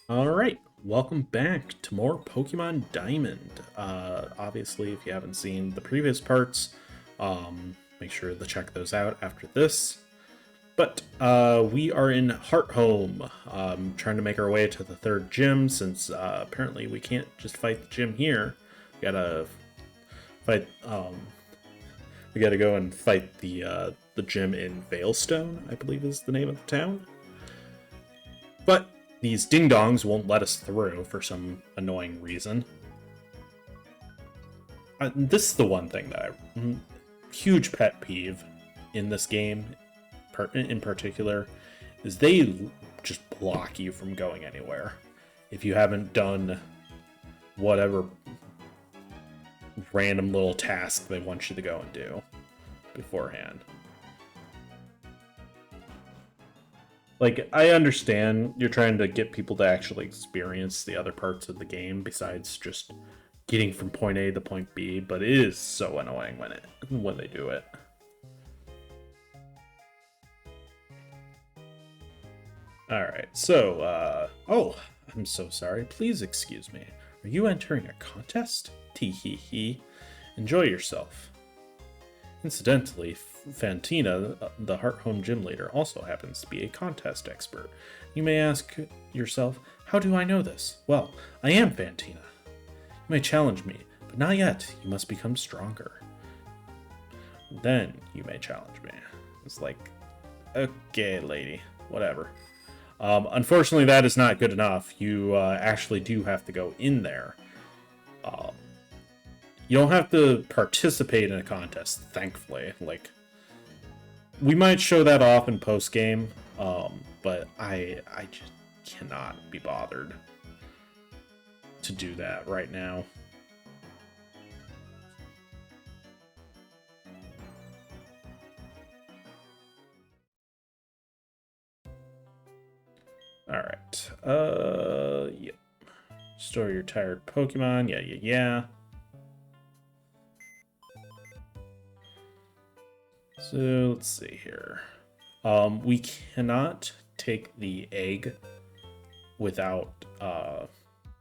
Alright, welcome back to more Pokemon Diamond. Obviously, if you haven't seen the previous parts, make sure to check those out after this. But we are in Hearthome, trying to make our way to the third gym, since apparently we can't just fight the gym here. We gotta fight, we gotta go and fight the gym in Veilstone, I believe is the name of the town. But these ding-dongs won't let us through for some annoying reason. This is the one thing that huge pet peeve in this game, in particular, is they just block you from going anywhere. If you haven't done whatever random little task they want you to go and do beforehand. Like, I understand you're trying to get people to actually experience the other parts of the game besides just getting from point A to point B, but it is so annoying when they do it. Alright, so, oh, I'm so sorry. Please excuse me. Are you entering a contest? Tee hee hee. Enjoy yourself. Incidentally, Fantina, the Hearthome gym leader, also happens to be a contest expert. You may ask yourself, how do I know this? Well, I am Fantina. You may challenge me, but not yet. You must become stronger. Then you may challenge me. It's like, okay, lady, whatever. Unfortunately, that is not good enough. You actually do have to go in there. You don't have to participate in a contest, thankfully. Like, we might show that off in post-game, but I just cannot be bothered to do that right now. Alright, yep. Store your tired Pokemon, yeah. So, let's see here. We cannot take the egg without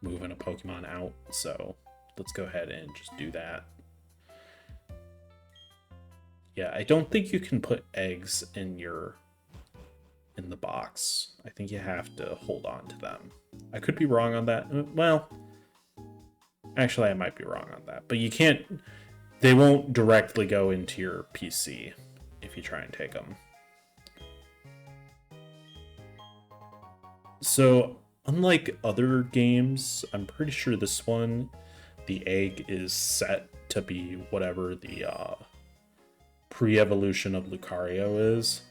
moving a Pokemon out, so let's go ahead and just do that. Yeah, I don't think you can put eggs in the box. I think you have to hold on to them. I could be wrong on that. Well, actually I might be wrong on that, but you can't, they won't directly go into your PC if you try and take them. So, unlike other games, I'm pretty sure this one, the egg is set to be whatever the pre-evolution of Lucario is.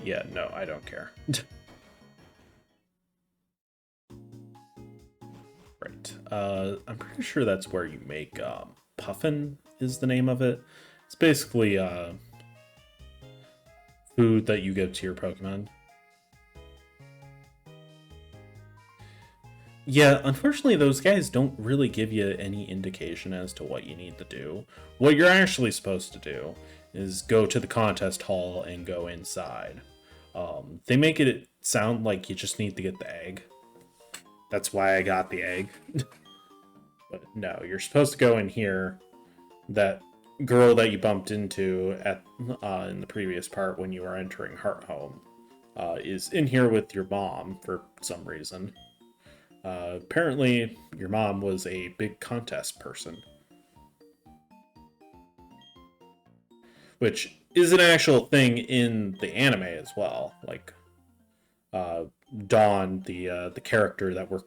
Yeah, no, I don't care. Right. I'm pretty sure that's where you make Puffin is the name of it. It's basically food that you give to your Pokemon. Yeah, unfortunately, those guys don't really give you any indication as to what you need to do. What you're actually supposed to do is go to the contest hall and go inside. They make it sound like you just need to get the egg. That's why I got the egg. But no, you're supposed to go in here. That girl that you bumped into at in the previous part when you were entering Hearthome is in here with your mom for some reason. Apparently, your mom was a big contest person. Which is an actual thing in the anime as well. Like, Dawn, the character that we're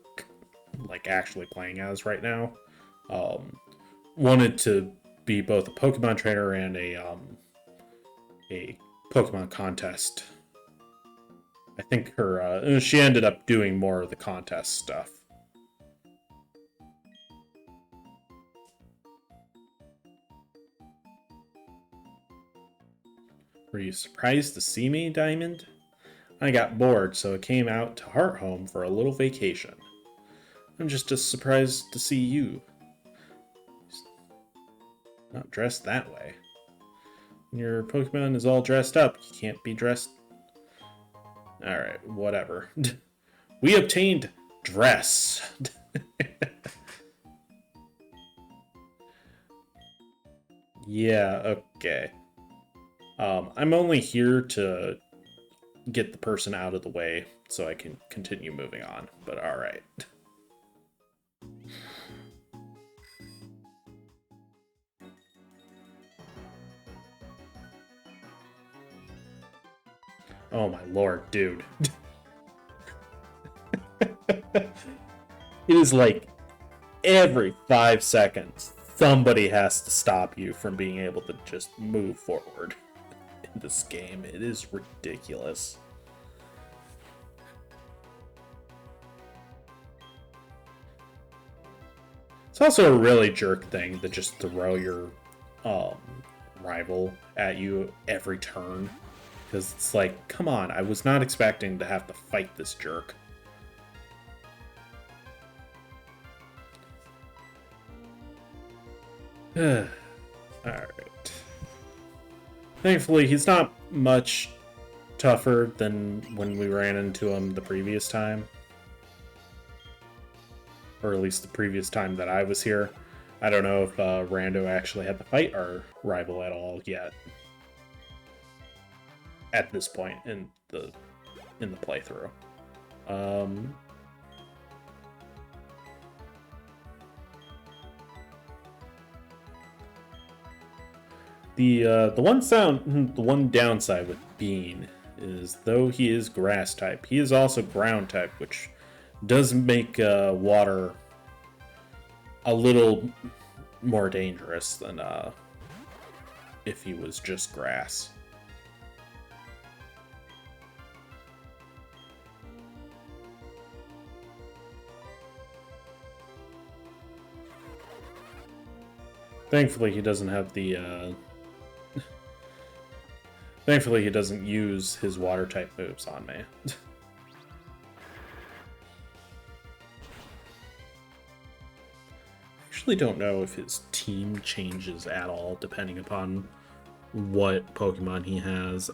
like actually playing as right now, wanted to be both a Pokemon trainer and a Pokemon contest. I think she ended up doing more of the contest stuff. Were you surprised to see me, Diamond? I got bored, so I came out to Hearthome for a little vacation. I'm just as surprised to see you. Not dressed that way. When your Pokemon is all dressed up, you can't be dressed... Alright, whatever. We obtained dress. Yeah, okay. I'm only here to get the person out of the way so I can continue moving on, but alright. Oh my lord, dude. It is like every 5 seconds, somebody has to stop you from being able to just move forward in this game. It is ridiculous. It's also a really jerk thing to just throw your rival at you every turn. Because it's like, come on, I was not expecting to have to fight this jerk. Alright. Thankfully, he's not much tougher than when we ran into him the previous time. Or at least the previous time that I was here. I don't know if Rando actually had to fight our rival at all yet. At this point in the playthrough. The one downside with Bean is, though he is grass type, he is also ground type, which does make water a little more dangerous than if he was just grass. Thankfully, he doesn't have the Thankfully, he doesn't use his water-type moves on me. I actually don't know if his team changes at all, depending upon what Pokemon he has.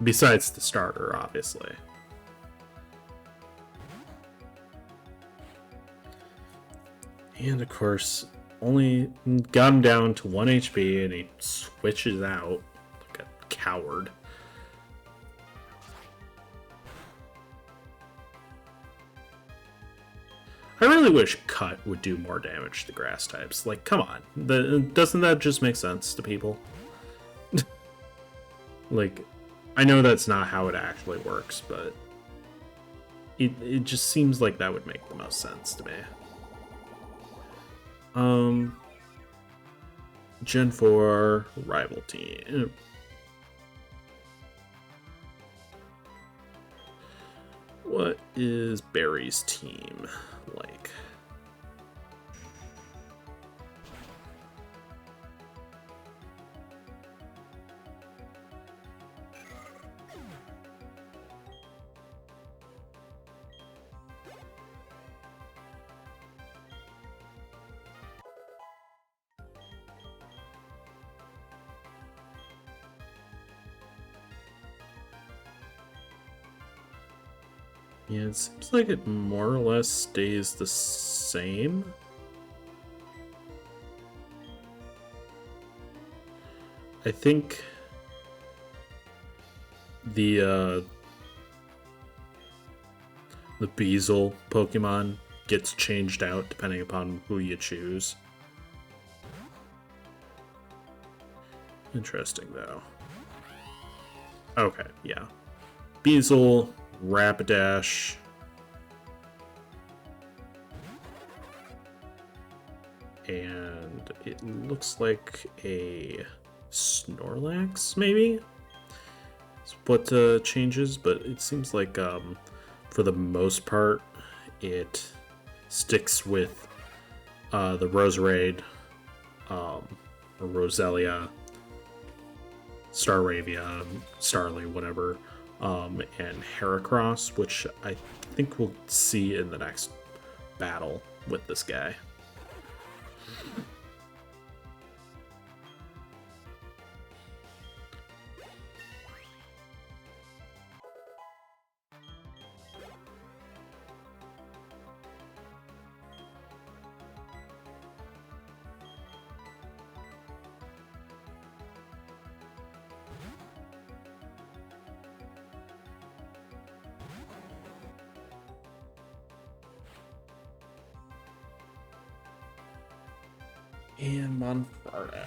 Besides the starter, obviously. And, of course, only got him down to 1 HP, and he switches out. Coward. I really wish Cut would do more damage to grass types. Like, come on. Doesn't that just make sense to people? Like, I know that's not how it actually works, but it just seems like that would make the most sense to me. Gen 4 rival team. What is Barry's team like? Yeah, it seems like it more or less stays the same. I think the Beazle Pokemon gets changed out depending upon who you choose. Interesting, though. Okay, yeah. Beazle, Rapidash, and it looks like a Snorlax, maybe? It's what changes, but it seems like for the most part it sticks with the Roserade, or Roselia, Staravia, Starly, whatever, and Heracross, which I think we'll see in the next battle with this guy. And Monferno.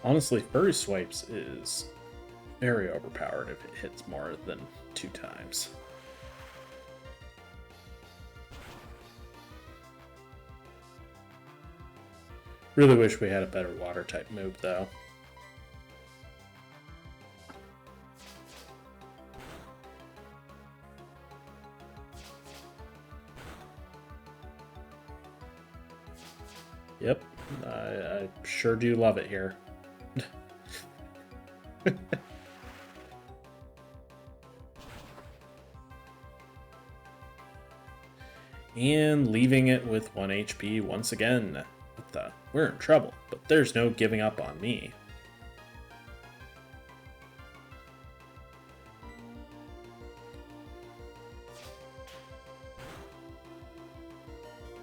Honestly, Furry Swipes is very overpowered if it hits more than 2 times. Really wish we had a better water type move though. Yep, I sure do love it here. And leaving it with 1 HP once again. What the? We're in trouble, but there's no giving up on me.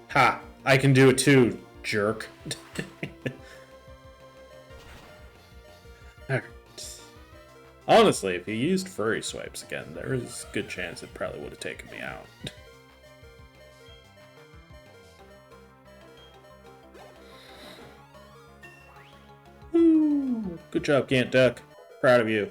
Ha! I can do it too, jerk. Alright. Honestly, if he used Furry Swipes again, there is a good chance it probably would have taken me out. Woo! Good job, Gant Duck. Proud of you.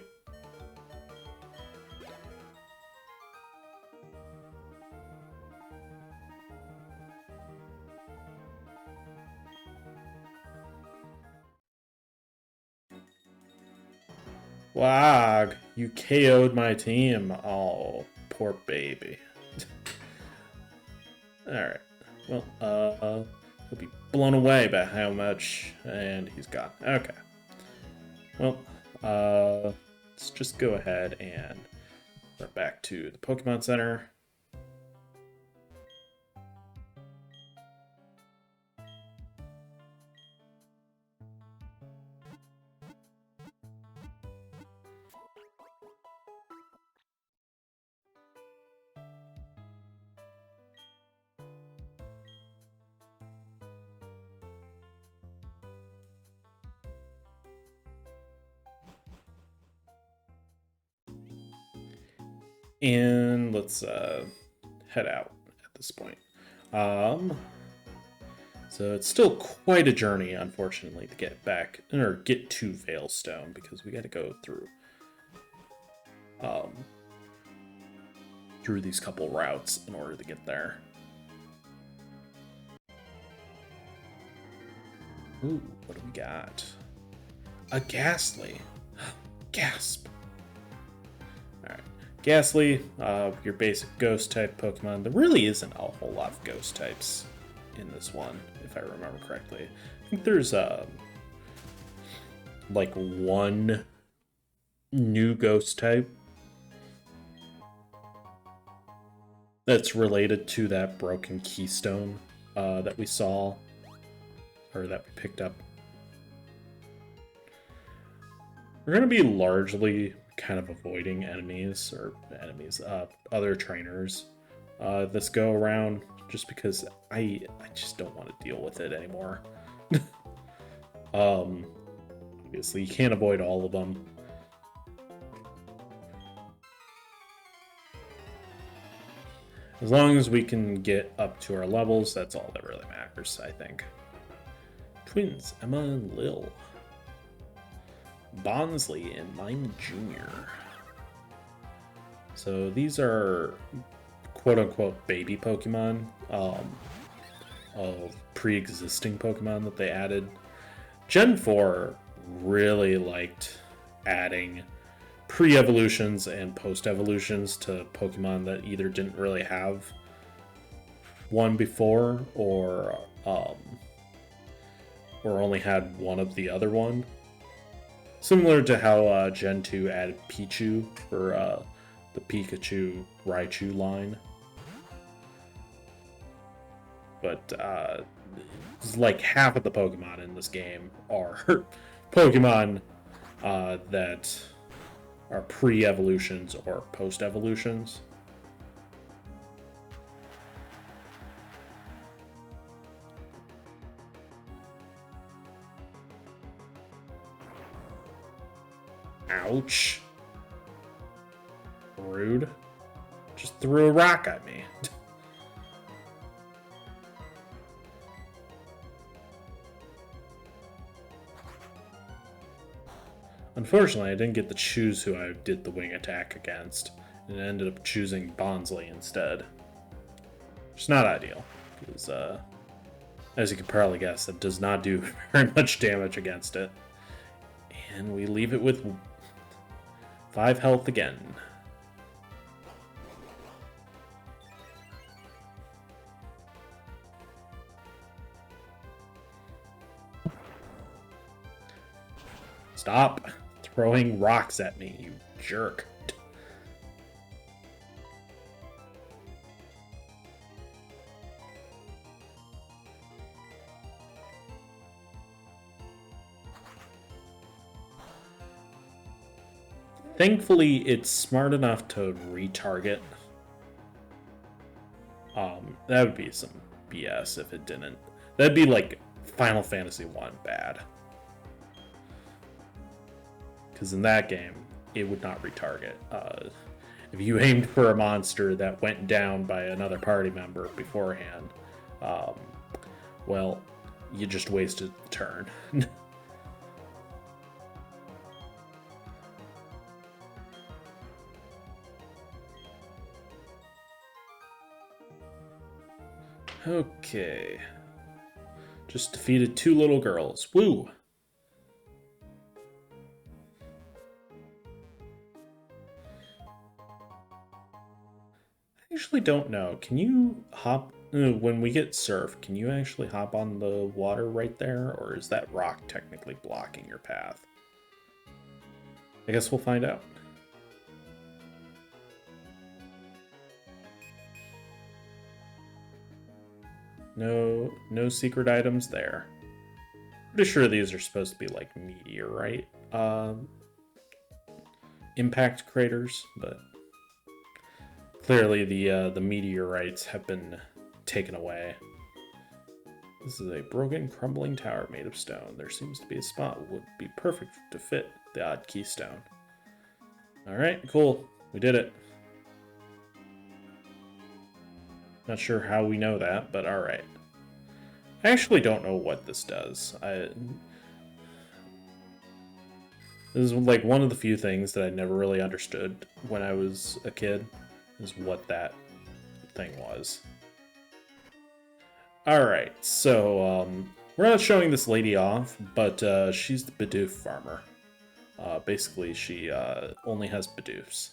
Wag, you KO'd my team. Oh, poor baby. Alright. Well, he'll be blown away by how much, and he's gone. Okay. Well, let's just go ahead and run back to the Pokemon Center. And let's head out at this point. So it's still quite a journey, unfortunately, to get back or get to Veilstone because we got to go through these couple routes in order to get there. Ooh, what do we got? A Ghastly. Gasp. Alright. Ghastly, your basic ghost type Pokemon. There really isn't a whole lot of ghost types in this one, if I remember correctly. I think there's like one new ghost type that's related to that broken keystone that we saw, or that we picked up. We're going to be largely kind of avoiding other trainers this go around, just because I just don't want to deal with it anymore. Obviously, you can't avoid all of them. As long as we can get up to our levels, that's all that really matters, I think. Twins, Emma and Lil. Bonsley and Mime Jr. So these are quote-unquote baby Pokemon of pre-existing Pokemon that they added. Gen 4 really liked adding pre-evolutions and post-evolutions to Pokemon that either didn't really have one before or or only had one of the other one. Similar to how Gen 2 added Pichu for the Pikachu Raichu line. But it's like half of the Pokemon in this game are Pokemon that are pre-evolutions or post-evolutions. Ouch. Rude. Just threw a rock at me. Unfortunately, I didn't get to choose who I did the wing attack against, and ended up choosing Bonsly instead. It's not ideal, because, as you can probably guess, it does not do very much damage against it. And we leave it with 5 health again. Stop throwing rocks at me, you jerk. Thankfully, it's smart enough to retarget. That would be some BS if it didn't. That'd be like Final Fantasy 1 bad. Because in that game, it would not retarget. If you aimed for a monster that went down by another party member beforehand, well, you just wasted the turn. Okay. Just defeated 2 little girls. Woo! I actually don't know. Can you hop... when we get surf, can you actually hop on the water right there? Or is that rock technically blocking your path? I guess we'll find out. No secret items there. Pretty sure these are supposed to be like meteorite impact craters, but clearly the meteorites have been taken away. This is a broken, crumbling tower made of stone. There seems to be a spot that would be perfect to fit the odd keystone. Alright, cool. We did it. Not sure how we know that, but alright. I actually don't know what this does. This is like one of the few things that I never really understood when I was a kid, is what that thing was. Alright, so we're not showing this lady off, but she's the Bidoof farmer. Basically, she only has Bidoofs.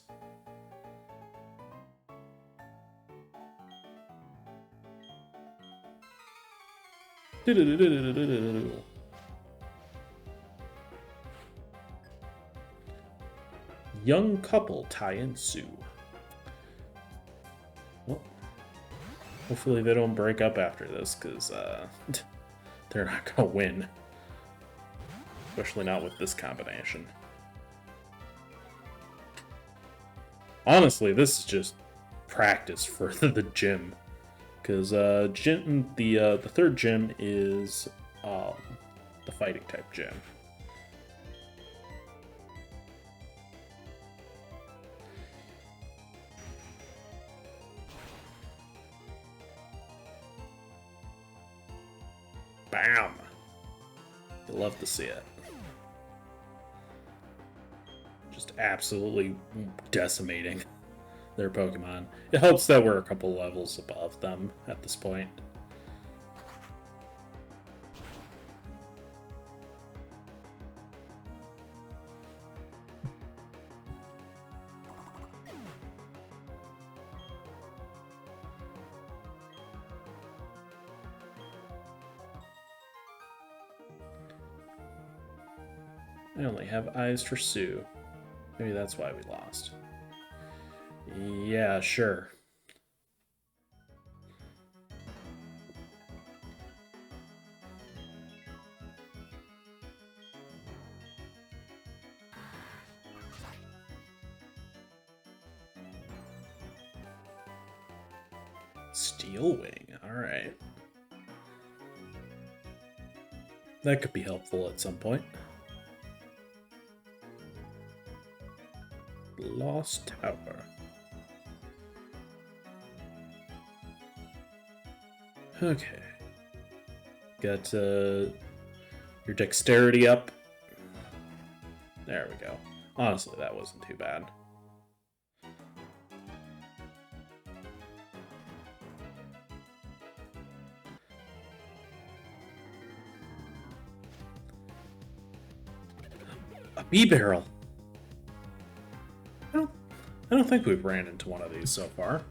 Young couple tie and sue. Well, hopefully they don't break up after this, because they're not going to win. Especially not with this combination. Honestly, this is just practice for the gym. Because the third gym is the fighting type gym. Bam! You love to see it. Just absolutely decimating their Pokemon. It helps that we're a couple levels above them at this point. I only have eyes for Sue. Maybe that's why we lost. Yeah, sure. Steel Wing, alright. That could be helpful at some point. Lost Tower. Okay. Got your dexterity up. There we go. Honestly, that wasn't too bad. A bee barrel. I don't think we've ran into one of these so far.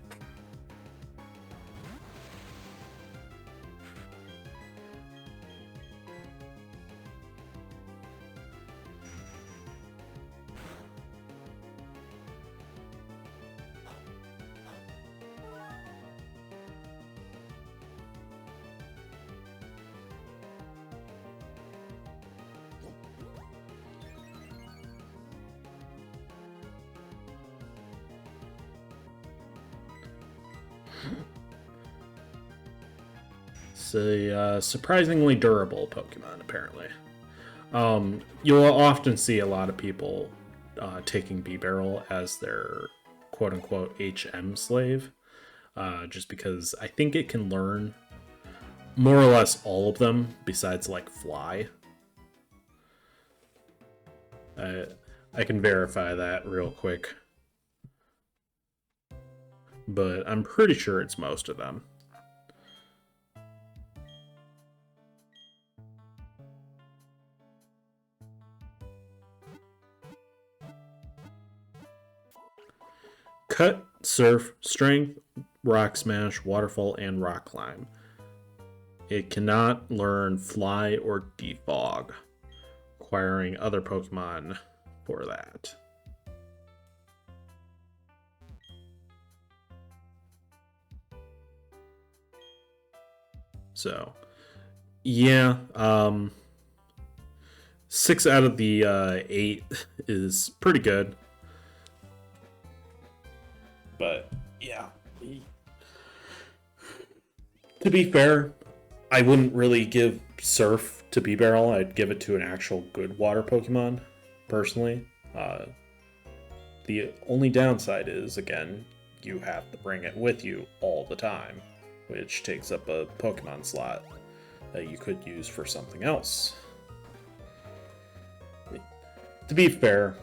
It's a surprisingly durable Pokemon, apparently. You'll often see a lot of people taking B-Barrel as their quote-unquote HM slave, just because I think it can learn more or less all of them, besides, like, Fly. I can verify that real quick. But I'm pretty sure it's most of them. Cut, Surf, Strength, Rock Smash, Waterfall, and Rock Climb. It cannot learn Fly or Defog, requiring other Pokemon for that. So, yeah, 6 out of the 8 is pretty good. But, yeah. To be fair, I wouldn't really give Surf to B-Barrel. I'd give it to an actual good water Pokemon, personally. The only downside is, again, you have to bring it with you all the time, which takes up a Pokemon slot that you could use for something else. To be fair,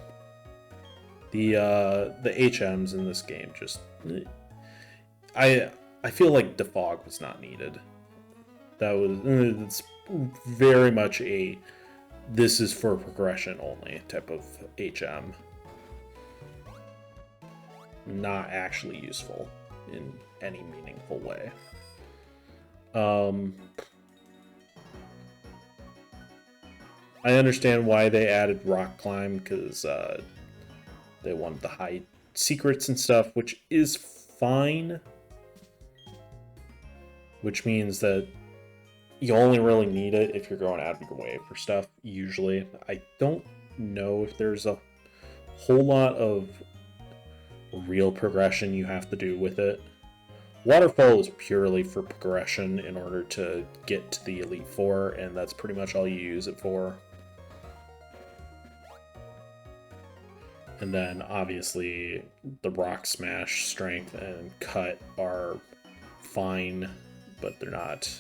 the HMs in this game just... I feel like Defog was not needed. That was... It's very much a... This is for progression only type of HM. Not actually useful in any meaningful way. I understand why they added Rock Climb, because they wanted to hide secrets and stuff, which is fine. Which means that you only really need it if you're going out of your way for stuff, usually. I don't know if there's a whole lot of real progression you have to do with it. Waterfall is purely for progression in order to get to the Elite Four, and that's pretty much all you use it for. And then, obviously, the Rock Smash, Strength, and Cut are fine, but they're not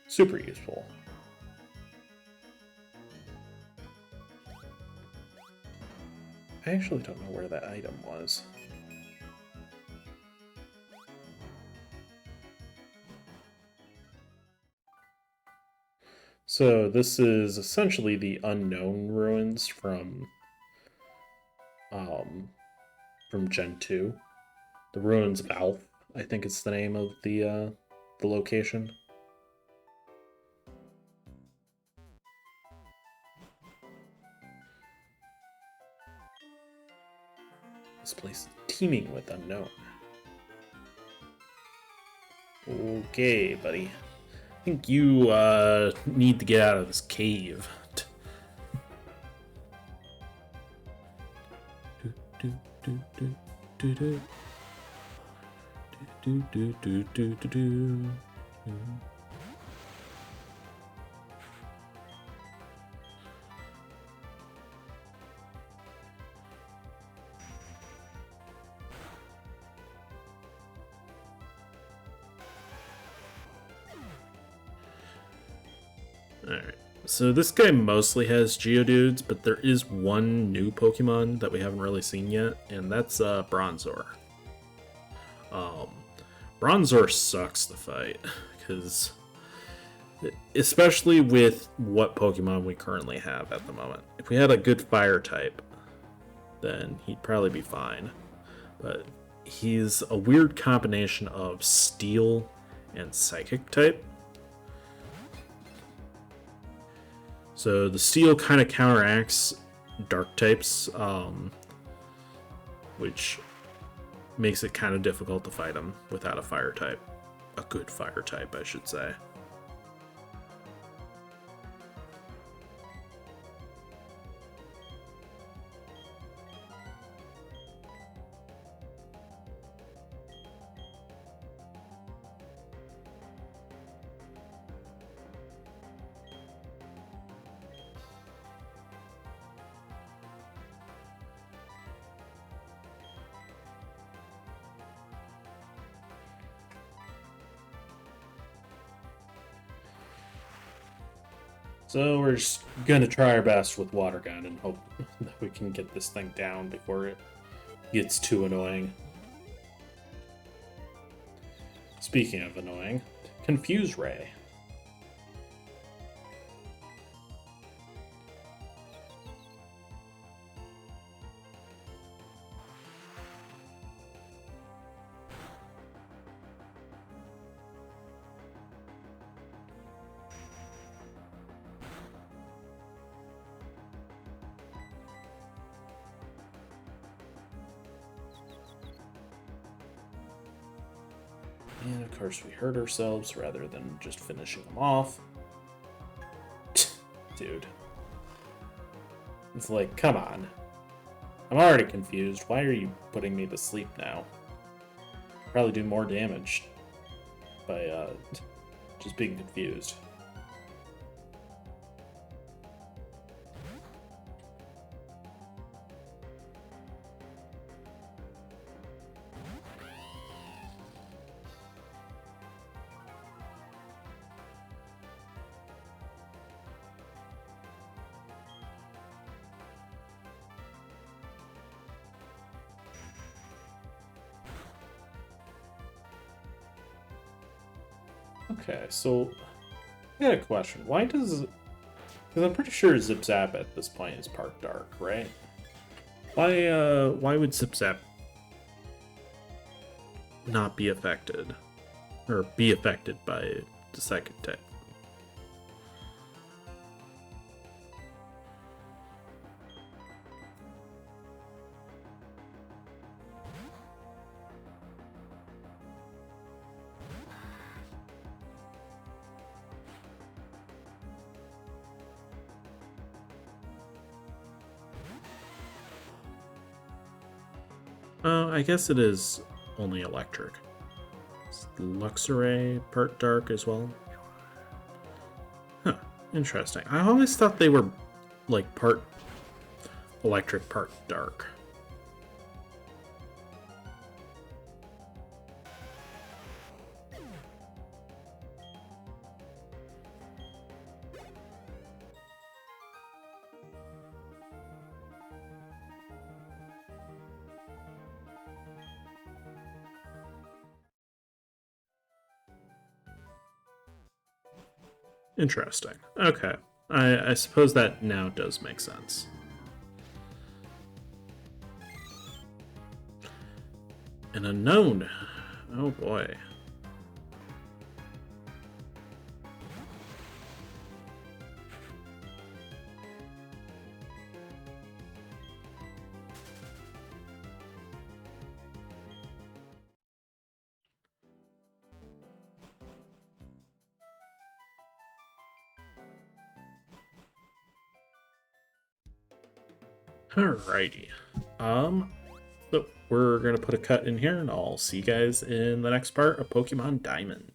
super useful. I actually don't know where that item was. So this is essentially the unknown ruins from Gen 2. The Ruins of Alph, I think it's the name of the location. This place is teeming with unknown. Okay, buddy. I think you need to get out of this cave. Alright, so this guy mostly has Geodudes, but there is one new Pokemon that we haven't really seen yet, and that's Bronzor. Bronzor sucks to fight, because especially with what Pokemon we currently have at the moment. If we had a good fire type, then he'd probably be fine. But he's a weird combination of steel and psychic type. So the steel kind of counteracts dark types, which makes it kind of difficult to fight him without a fire type. A good fire type, I should say. So we're just going to try our best with Water Gun and hope that we can get this thing down before it gets too annoying. Speaking of annoying, Confuse Ray. And of course we hurt ourselves rather than just finishing them off. Dude. It's like, come on. I'm already confused. Why are you putting me to sleep now? Probably do more damage by just being confused. Okay, so I got a question. Why does... Because I'm pretty sure Zip Zap at this point is part dark, right? Why would Zip Zap not be affected? Or be affected by the second type? I guess it is only electric. Is Luxray part dark as well? Huh, interesting. I always thought they were like part electric, part dark. Interesting. Okay. I suppose that now does make sense. An unknown. Oh boy. Alrighty. So we're gonna put a cut in here, and I'll see you guys in the next part of Pokemon Diamond.